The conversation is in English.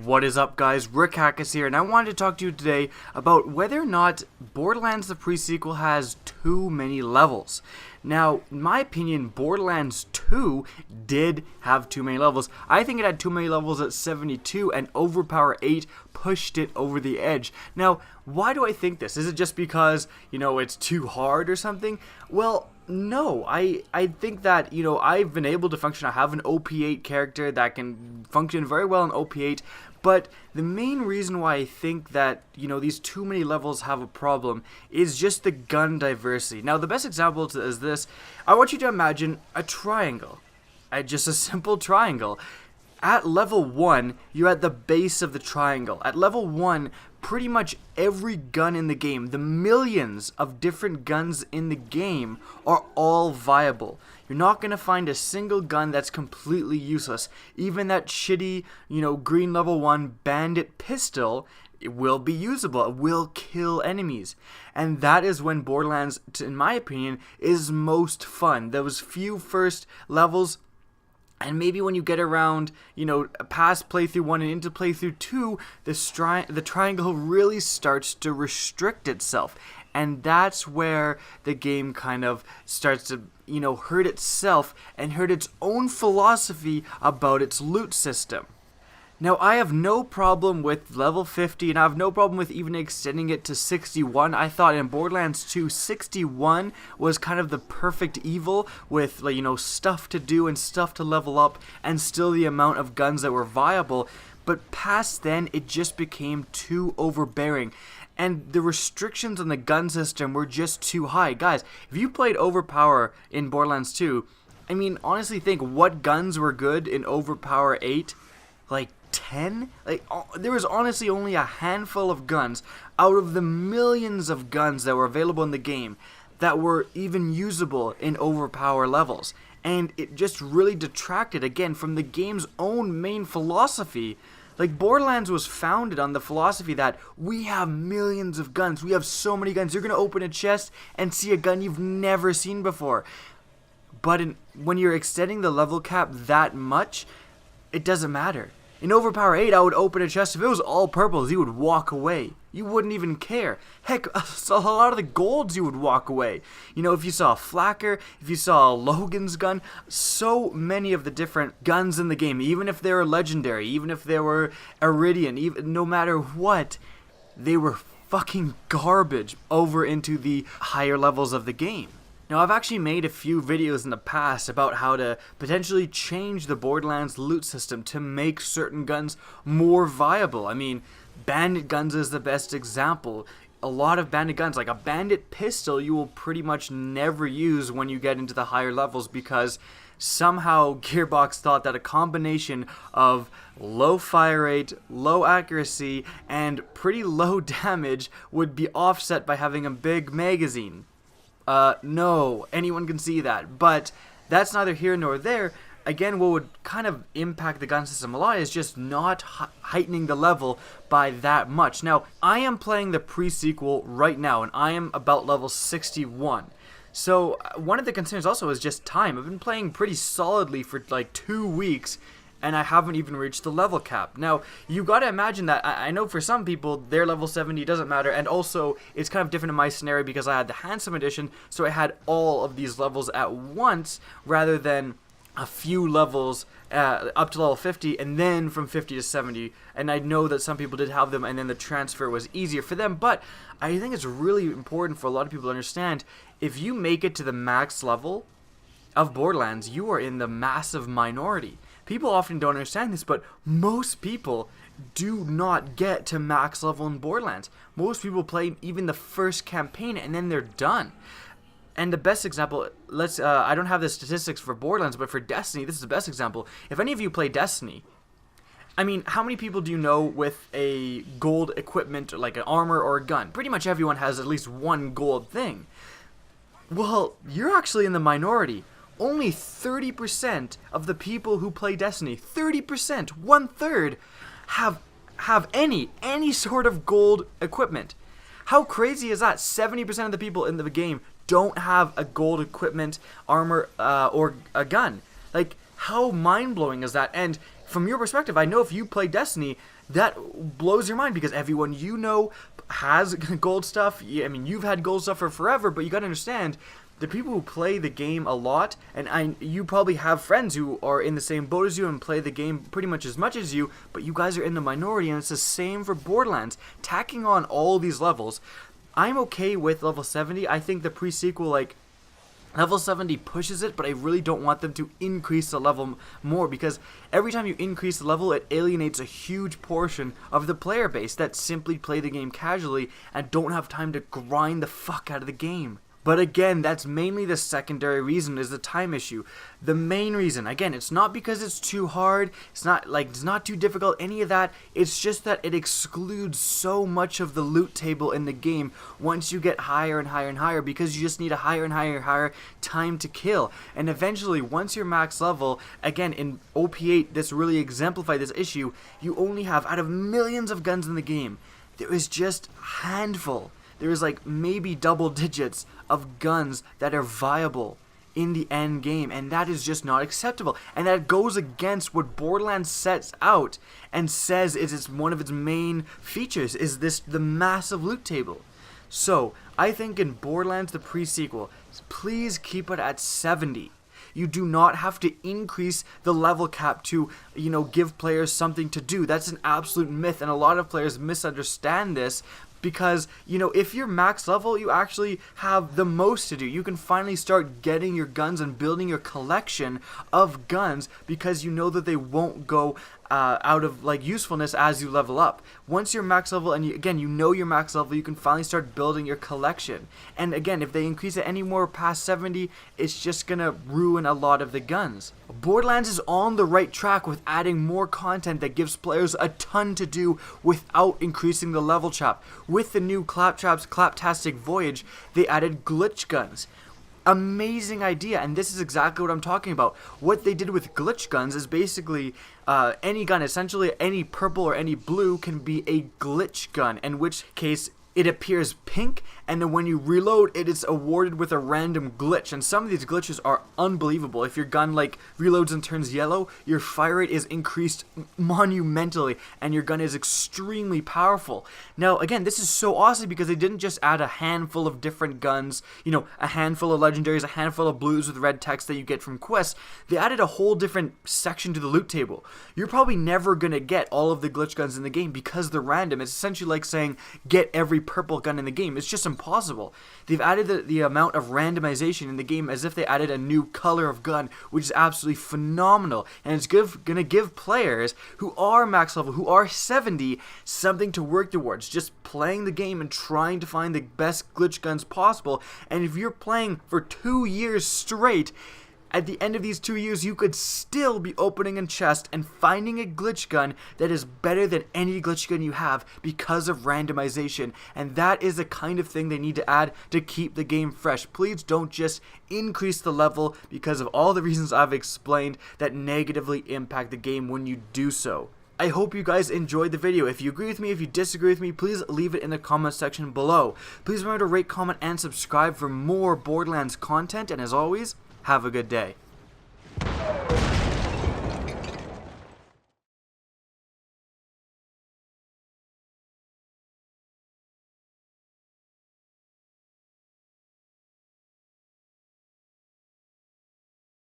What is up, guys? Rick Hackus here, and I wanted to talk to you today about whether or not Borderlands the pre-sequel has too many levels. Now, in my opinion, Borderlands 2 did have too many levels. I think it had too many levels at 72, and Overpower 8 pushed it over the edge. Now, why do I think this? Is it just because, it's too hard or something? Well, no, I think that, I've been able to function. I have an OP8 character that can function very well in OP8, but the main reason why I think that, these too many levels have a problem is just the gun diversity. Now, the best example is this. I want you to imagine a triangle. Just a simple triangle. At level 1, you're at the base of the triangle. At level 1, pretty much every gun in the game, the millions of different guns in the game, are all viable. You're not going to find a single gun that's completely useless. Even that shitty, green level 1 bandit pistol, it will be usable. It will kill enemies. And that is when Borderlands, in my opinion, is most fun. Those few first levels, and maybe when you get around, past playthrough 1 and into playthrough 2, the triangle really starts to restrict itself. And that's where the game kind of starts to, hurt itself and hurt its own philosophy about its loot system. Now, I have no problem with level 50, and I have no problem with even extending it to 61. I thought in Borderlands 2, 61 was kind of the perfect evil with, stuff to do and stuff to level up, and still the amount of guns that were viable. But past then, it just became too overbearing. And the restrictions on the gun system were just too high. Guys, if you played Overpower in Borderlands 2, honestly think what guns were good in Overpower 8? 10? There was honestly only a handful of guns out of the millions of guns that were available in the game that were even usable in Overpower levels. And it just really detracted, again, from the game's own main philosophy. Borderlands was founded on the philosophy that we have millions of guns. We have so many guns. You're going to open a chest and see a gun you've never seen before. But when you're extending the level cap that much, it doesn't matter. In Overpower 8, I would open a chest. If it was all purples, you would walk away. You wouldn't even care. Heck, a lot of the golds, you would walk away. If you saw a Flacker, if you saw a Logan's gun, so many of the different guns in the game, even if they were legendary, even if they were Iridian, no matter what, they were fucking garbage over into the higher levels of the game. Now, I've actually made a few videos in the past about how to potentially change the Borderlands loot system to make certain guns more viable. Bandit guns is the best example. A lot of bandit guns, like a bandit pistol, you will pretty much never use when you get into the higher levels because somehow Gearbox thought that a combination of low fire rate, low accuracy, and pretty low damage would be offset by having a big magazine. No, anyone can see that, but that's neither here nor there. Again, what would kind of impact the gun system a lot is just not heightening the level by that much. Now, I am playing the pre-sequel right now, and I am about level 61. So, one of the concerns also is just time. I've been playing pretty solidly for 2 weeks, and I haven't even reached the level cap. Now, you gotta imagine that, I know for some people, their level 70 doesn't matter, and also, it's kind of different in my scenario because I had the Handsome Edition, so I had all of these levels at once, rather than a few levels up to level 50, and then from 50 to 70, and I know that some people did have them, and then the transfer was easier for them, but I think it's really important for a lot of people to understand, if you make it to the max level of Borderlands, you are in the massive minority. People often don't understand this, but most people do not get to max level in Borderlands. Most people play even the first campaign and then they're done. And the best example, I don't have the statistics for Borderlands, but for Destiny, this is the best example. If any of you play Destiny, how many people do you know with a gold equipment, like an armor or a gun? Pretty much everyone has at least one gold thing. Well, you're actually in the minority. Only 30% of the people who play Destiny, 30%, 1/3, have any sort of gold equipment. How crazy is that? 70% of the people in the game don't have a gold equipment, armor, or a gun. How mind-blowing is that? And from your perspective, I know if you play Destiny, that blows your mind because everyone you know has gold stuff. I mean, you've had gold stuff for forever, but you gotta understand, the people who play the game a lot, and you probably have friends who are in the same boat as you and play the game pretty much as you, but you guys are in the minority, and it's the same for Borderlands. Tacking on all these levels, I'm okay with level 70. I think the pre-sequel, like, level 70 pushes it, but I really don't want them to increase the level more, because every time you increase the level, it alienates a huge portion of the player base that simply play the game casually and don't have time to grind the fuck out of the game. But again, that's mainly the secondary reason, is the time issue. The main reason, again, it's not because it's too hard, it's not too difficult, any of that. It's just that it excludes so much of the loot table in the game once you get higher and higher and higher, because you just need a higher and higher and higher time to kill. And eventually, once you're max level, again, in OP8, this really exemplified this issue, you only have, out of millions of guns in the game, there is just a handful. There is like maybe double digits of guns that are viable in the end game, and that is just not acceptable. And that goes against what Borderlands sets out and says is one of its main features, is the massive loot table. So I think in Borderlands the pre-sequel, please keep it at 70. You do not have to increase the level cap to, give players something to do. That's an absolute myth, and a lot of players misunderstand this. Because, if you're max level, you actually have the most to do. You can finally start getting your guns and building your collection of guns, because you know that they won't go out of usefulness as you level up. Once you're max level, and you're max level, you can finally start building your collection. And again, if they increase it any more past 70, it's just gonna ruin a lot of the guns. Borderlands is on the right track with adding more content that gives players a ton to do without increasing the level cap. With the new Claptrap's Claptastic Voyage, they added glitch guns. Amazing idea, and this is exactly what I'm talking about. What they did with glitch guns is basically any gun, essentially any purple or any blue can be a glitch gun, in which case it appears pink, and then when you reload, it is awarded with a random glitch. And some of these glitches are unbelievable. If your gun reloads and turns yellow, your fire rate is increased monumentally, and your gun is extremely powerful. Now, again, this is so awesome because they didn't just add a handful of different guns, a handful of legendaries, a handful of blues with red text that you get from quests. They added a whole different section to the loot table. You're probably never gonna get all of the glitch guns in the game because they're random. It's essentially like saying, get every purple gun in the game. It's just impossible. They've added the amount of randomization in the game as if they added a new color of gun, which is absolutely phenomenal, and it's gonna give players who are max level, who are 70, something to work towards, just playing the game and trying to find the best glitch guns possible. And if you're playing for 2 years straight, at the end of these 2 years, you could still be opening a chest and finding a glitch gun that is better than any glitch gun you have because of randomization. And that is the kind of thing they need to add to keep the game fresh. Please don't just increase the level because of all the reasons I've explained that negatively impact the game when you do so. I hope you guys enjoyed the video. If you agree with me, if you disagree with me, please leave it in the comment section below. Please remember to rate, comment, and subscribe for more Borderlands content. And as always, have a good day.